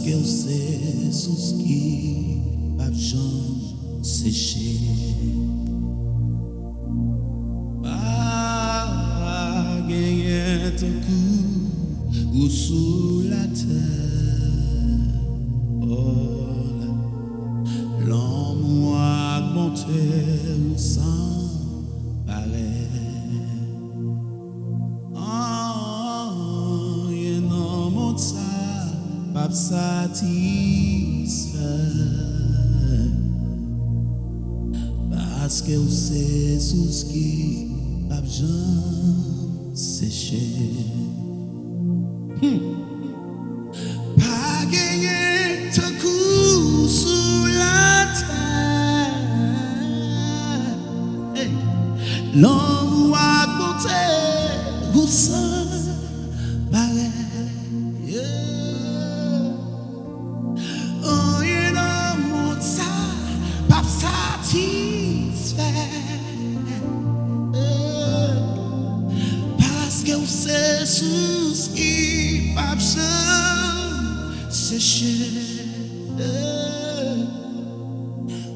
que eu sei sous qui pas jamais séché. Pas gagner ton coup ou sous la terre. Oh, l'homme a monté ou sans pareil. Oh, you know mon ça pas satisfait. Parce que vous c'est sous ce qui pas jamais séché. Pas gagner ton coup sous la terre. Hey. L'homme a monté ou sans pareil. Oh, you know mon ça pas satisfait. Parce que c'est sous ce qui pas séché.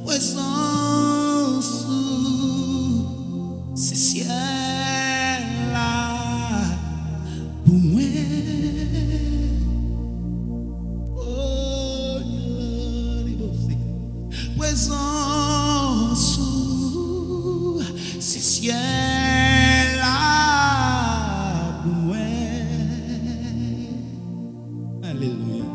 Ouais, sans sous c'est ciel là pour moi. Oh, ouais, sans sous c'est ciel là pour moi. Alléluia.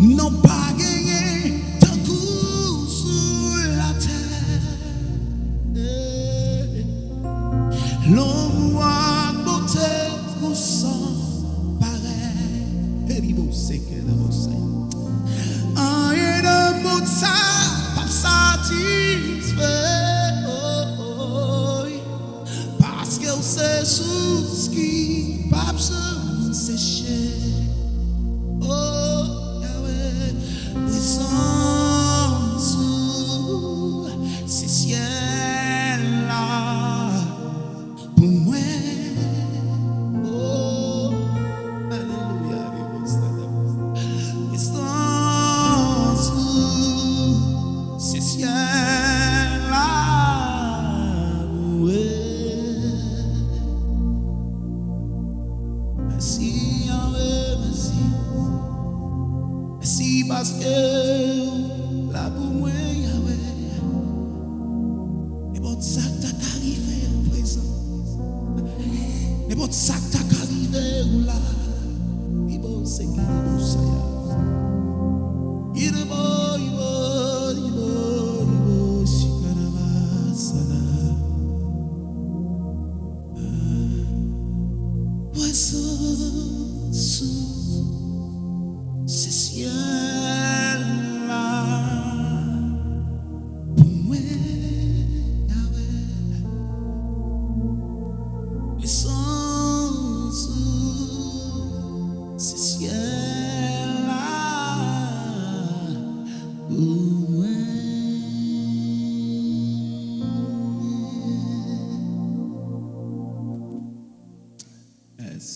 Non pas gagné tant coup sur la terre. L'homme a monté au sang pareil. Et il c'est que la bosse. Un et de mon ça pas satisfait. Parce que c'est sous ce qui pas séché. Oh, Yahweh, puissance, c'est ciel là pour moi. Oh, alléluia, puissance, c'est ciel là pour moi. Merci, Yahweh, merci. Merci parce que là pour moi, Yahweh, et bon ça t'a arrivé au présent, et bon ça t'a arrivé ou là, et bon c'est qui nous ça il est beau, il est beau, il est beau, il est beau, Shikaraba Sana. C'est ciel là pour moi, Yahweh. Puissance, c'est ciel là pour moi. Yes.